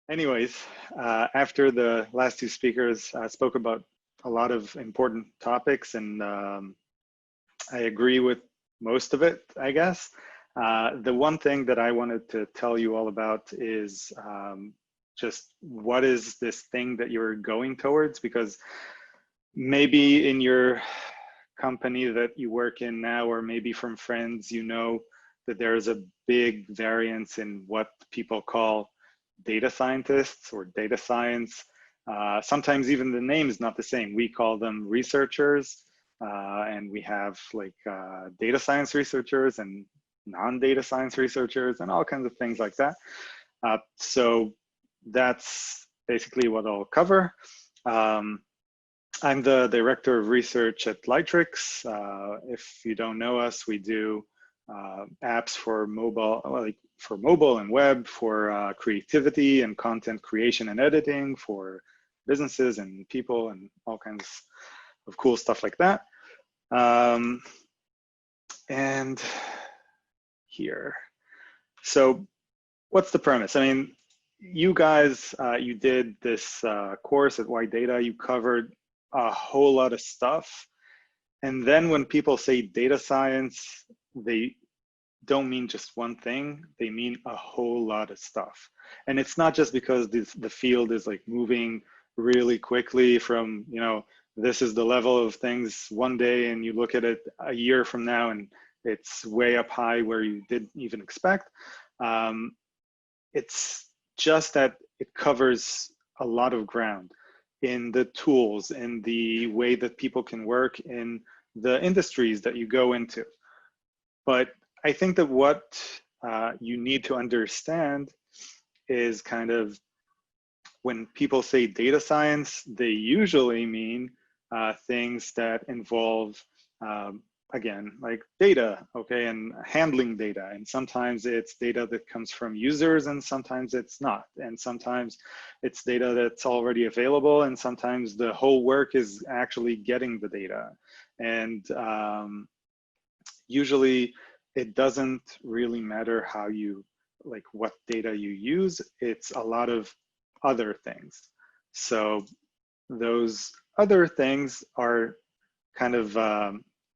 Anyways, after the last two speakers spoke about a lot of important topics, and I agree with most of it, I guess. The one thing that I wanted to tell you all about is just what is this thing that you're going towards, because maybe in your company that you work in now, or maybe from friends, you know that there's a big variance in what people call data scientists or data science. Sometimes even the name is not the same. We call them researchers, and we have like data science researchers and non-data science researchers and all kinds of things like that. So that's basically what I'll cover. I'm the director of research at Lightrix. If you don't know us, we do apps for mobile, and web, for creativity and content creation and editing, for businesses and people and all kinds of cool stuff like that. And here, so what's the premise? I mean, you guys, you did this course at White Data. You covered a whole lot of stuff. And then when people say data science, they don't mean just one thing, they mean a whole lot of stuff. And it's not just because the field is like moving really quickly from, you know, this is the level of things one day and you look at it a year from now and it's way up high where you didn't even expect. It's just that it covers a lot of ground in the tools, in the way that people can work, in the industries that you go into. But I think that what you need to understand is kind of, when people say data science, they usually mean things that involve, again, like data, okay, and handling data. And sometimes it's data that comes from users, and sometimes it's not. And sometimes it's data that's already available, and sometimes the whole work is actually getting the data. And usually it doesn't really matter how you, like what data you use, it's a lot of other things. So those other things are kind of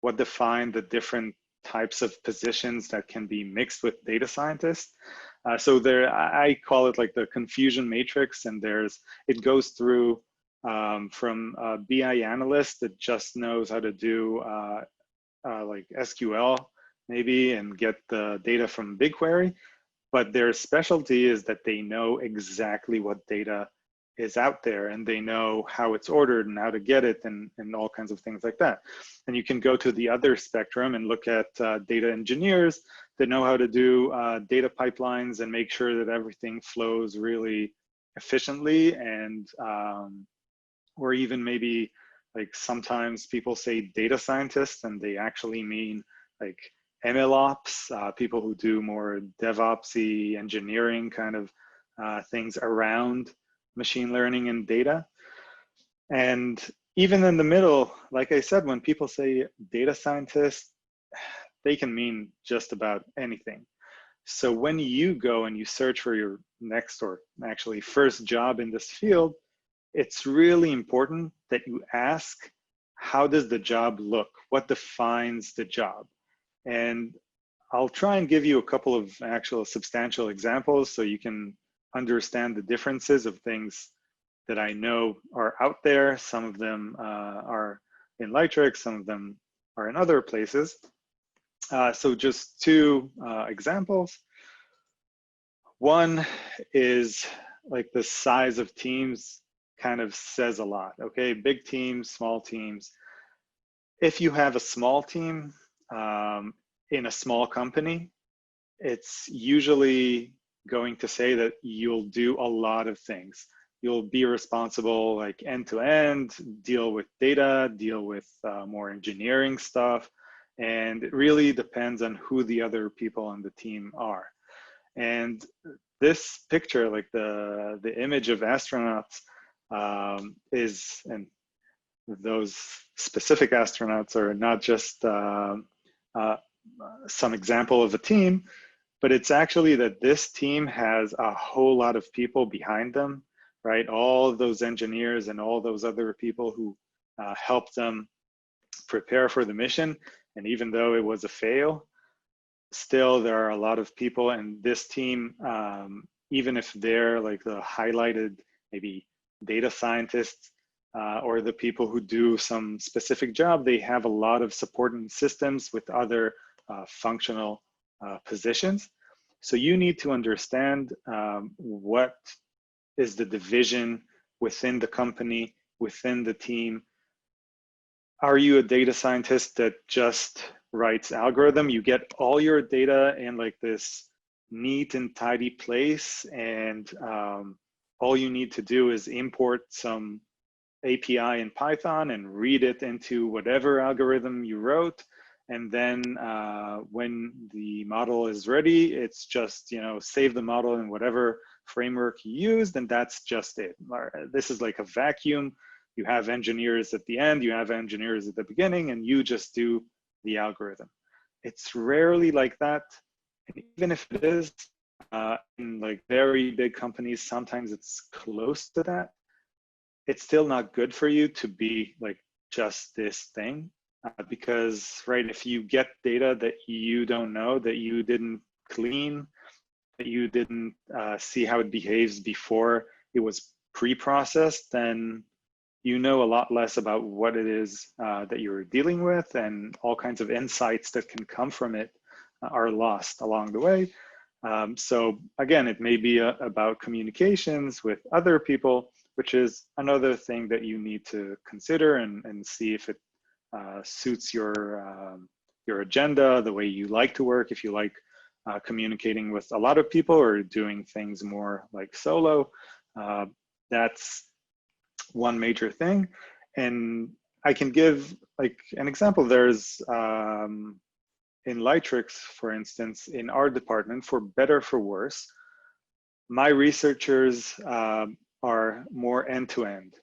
what define the different types of positions that can be mixed with data scientists. So there, I call it like the confusion matrix, and it goes through from a BI analyst that just knows how to do like SQL maybe and get the data from BigQuery, but their specialty is that they know exactly what data is out there, and they know how it's ordered and how to get it, and all kinds of things like that. And you can go to the other spectrum and look at data engineers that know how to do data pipelines and make sure that everything flows really efficiently. And or even maybe like sometimes people say data scientists and they actually mean like MLOps, people who do more DevOpsy engineering kind of things around machine learning and data. And even in the middle, like I said, when people say data scientist, they can mean just about anything. So when you go and you search for your next, or actually first job in this field, it's really important that you ask, how does the job look? What defines the job? And I'll try and give you a couple of actual substantial examples so you can understand the differences of things that I know are out there. Some of them are in Lightrix, some of them are in other places. So just two examples. One is like the size of teams kind of says a lot, okay? Big teams, small teams. If you have a small team in a small company, it's usually going to say that you'll do a lot of things. You'll be responsible like end to end, deal with data, deal with more engineering stuff. And it really depends on who the other people on the team are. And this picture, like the image of astronauts is, and those specific astronauts are not just some example of a team. but it's actually that this team has a whole lot of people behind them, right? All of those engineers and all those other people who helped them prepare for the mission. And even though it was a fail, still there are a lot of people, and this team, even if they're like the highlighted maybe data scientists or the people who do some specific job, they have a lot of supporting systems with other functional positions. So you need to understand what is the division within the company, within the team. Are you a data scientist that just writes algorithm? You get all your data in like this neat and tidy place, and all you need to do is import some API in Python and read it into whatever algorithm you wrote. And then when the model is ready, it's just, save the model in whatever framework you used, and that's just it. This is like a vacuum. You have engineers at the end, you have engineers at the beginning, and you just do the algorithm. It's rarely like that. And even if it is, in like very big companies, sometimes it's close to that. It's still not good for you to be like just this thing, because, right, if you get data that you don't know, that you didn't clean, that you didn't see how it behaves before it was pre-processed, then you know a lot less about what it is that you're dealing with, and all kinds of insights that can come from it are lost along the way. So again, it may be about communications with other people, which is another thing that you need to consider and see if it suits your agenda, the way you like to work, if you like communicating with a lot of people or doing things more like solo. That's one major thing. And I can give like an example. There's in Lightrix, for instance, in our department, for better for worse, my researchers are more end-to-end.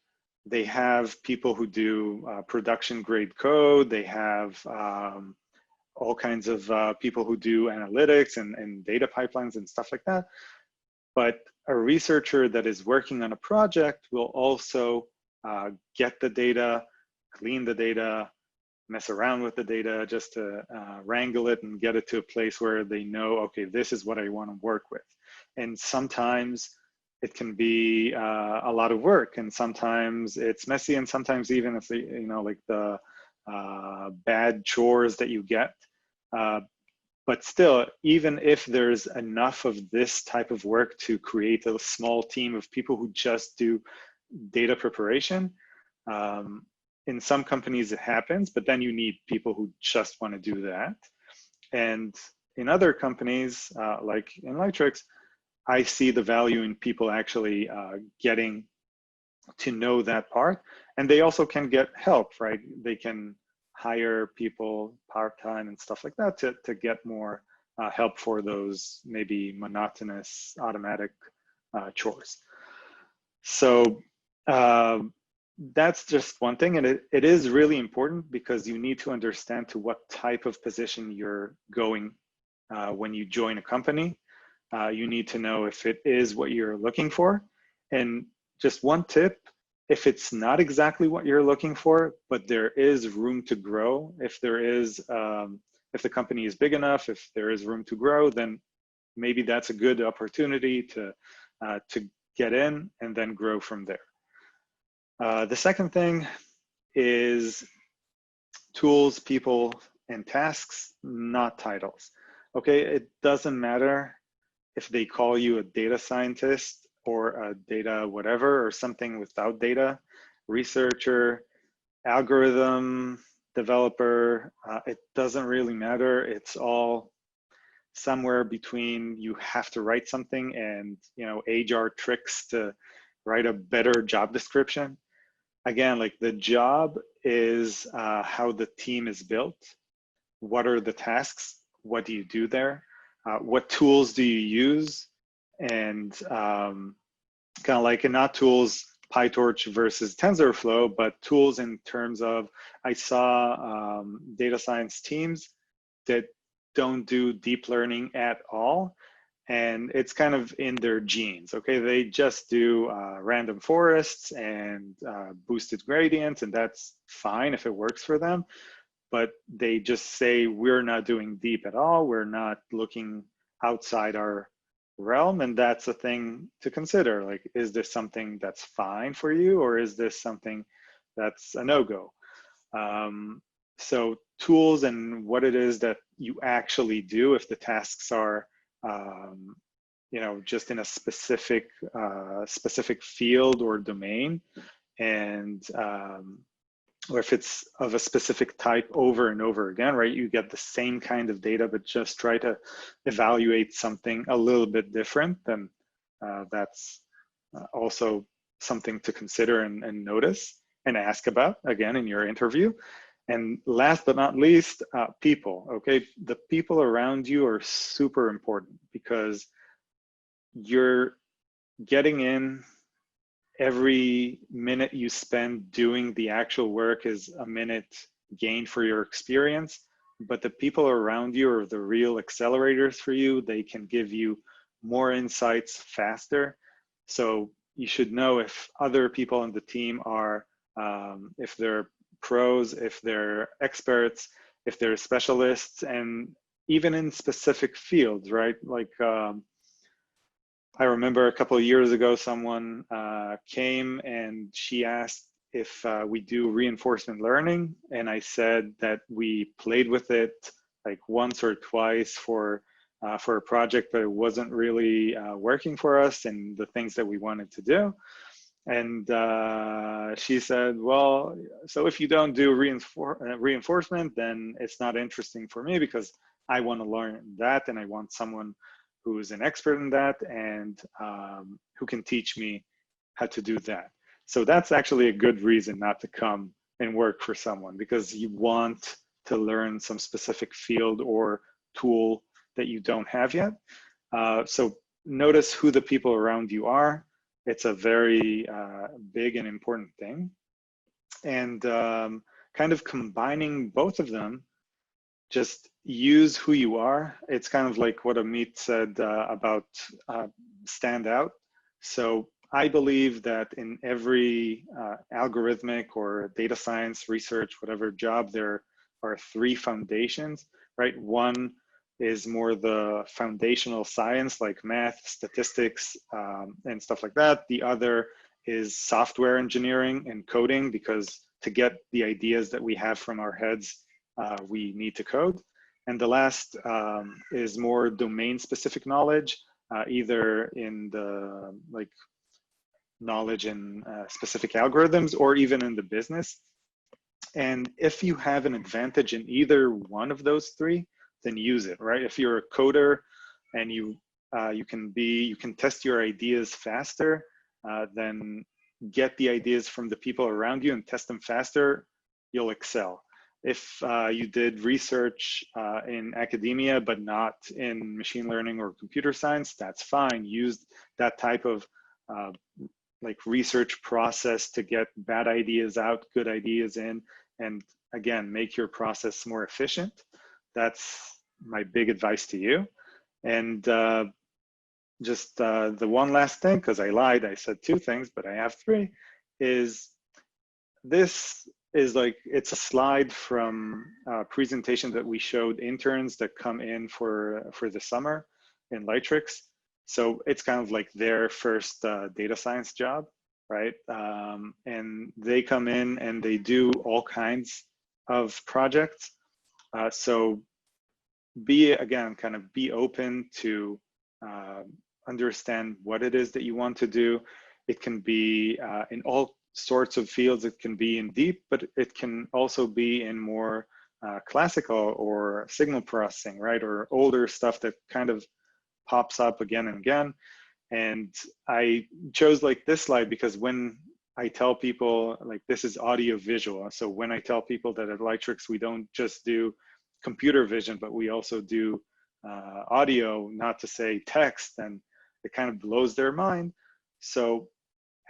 They have people who do production grade code. They have all kinds of people who do analytics and data pipelines and stuff like that. But a researcher that is working on a project will also get the data, clean the data, mess around with the data just to wrangle it and get it to a place where they know, okay, this is what I want to work with. And sometimes it can be a lot of work, and sometimes it's messy, and sometimes even if like the bad chores that you get. But still, even if there's enough of this type of work to create a small team of people who just do data preparation, in some companies it happens, but then you need people who just want to do that. And in other companies, like in Lightrix, I see the value in people actually getting to know that part. And they also can get help, right? They can hire people part-time and stuff like that to get more help for those maybe monotonous automatic chores. So that's just one thing. And it is really important because you need to understand to what type of position you're going when you join a company. You need to know if it is what you're looking for. And just one tip, if it's not exactly what you're looking for, but there is room to grow, if the company is big enough, if there is room to grow, then maybe that's a good opportunity to get in and then grow from there. The second thing is tools, people, and tasks, not titles. Okay, it doesn't matter if they call you a data scientist or a data whatever, or something without data, researcher, algorithm developer, it doesn't really matter. It's all somewhere between you have to write something and HR tricks to write a better job description. Again, like the job is how the team is built. What are the tasks? What do you do there? What tools do you use? And kind of like, and not tools, PyTorch versus TensorFlow, but tools in terms of, I saw data science teams that don't do deep learning at all, and it's kind of in their genes. Okay, they just do random forests and boosted gradients, and that's fine if it works for them. But they just say, we're not doing deep at all. We're not looking outside our realm. And that's a thing to consider. Like, is this something that's fine for you, or is this something that's a no-go? So tools and what it is that you actually do, if the tasks are, you know, just in a specific field or domain, and or if it's of a specific type over and over again, right? You get the same kind of data, but just try to evaluate something a little bit different, then that's also something to consider and notice and ask about, again, in your interview. And last but not least, people, okay? The people around you are super important, because you're getting in. Every minute you spend doing the actual work is a minute gained for your experience, but the people around you are the real accelerators for you. They can give you more insights faster. So you should know if other people on the team are, if they're pros, if they're experts, if they're specialists, and even in specific fields, right? Like, I remember a couple of years ago, someone came and she asked if we do reinforcement learning. And I said that we played with it like once or twice for a project, but it wasn't really working for us and the things that we wanted to do. And she said, well, so if you don't do reinforcement, then it's not interesting for me, because I want to learn that, and I want someone who's an expert in that, and who can teach me how to do that. So that's actually a good reason not to come and work for someone, because you want to learn some specific field or tool that you don't have yet. So notice who the people around you are. It's a very big and important thing. And kind of combining both of them, just use who you are. It's kind of like what Amit said about stand out. So I believe that in every algorithmic or data science research, whatever job, there are three foundations, right? One is more the foundational science, like math, statistics, and stuff like that. The other is software engineering and coding, because to get the ideas that we have from our heads, we need to code. And the last is more domain-specific knowledge, either in the like knowledge in specific algorithms, or even in the business. And if you have an advantage in either one of those three, then use it, right? If you're a coder and you can test your ideas faster, then get the ideas from the people around you and test them faster, you'll excel. If you did research in academia, but not in machine learning or computer science, that's fine. Use that type of like research process to get bad ideas out, good ideas in, and again, make your process more efficient. That's my big advice to you. And just the one last thing, because I lied, I said two things, but I have three, is this is like, it's a slide from a presentation that we showed interns that come in for the summer in Lightrix. So it's kind of like their first data science job, right? And they come in and they do all kinds of projects. So again, kind of be open to understand what it is that you want to do. It can be in all sorts of fields. It can be in deep, but it can also be in more classical or signal processing, right? Or older stuff that kind of pops up again and again. And I chose like this slide because when I tell people, like, this is audio visual. So when I tell people that at Lightrix, we don't just do computer vision, but we also do audio, not to say text, and it kind of blows their mind. So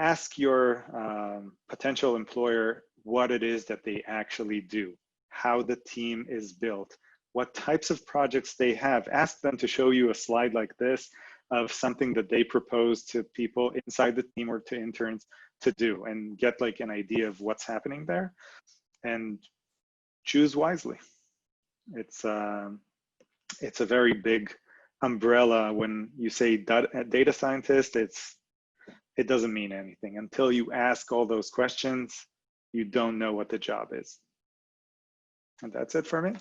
ask your potential employer what it is that they actually do, how the team is built, what types of projects they have. Ask them to show you a slide like this of something that they propose to people inside the team or to interns to do, and get like an idea of what's happening there, and choose wisely. It's a very big umbrella. When you say data scientist, it doesn't mean anything. Until you ask all those questions, you don't know what the job is. And that's it for me.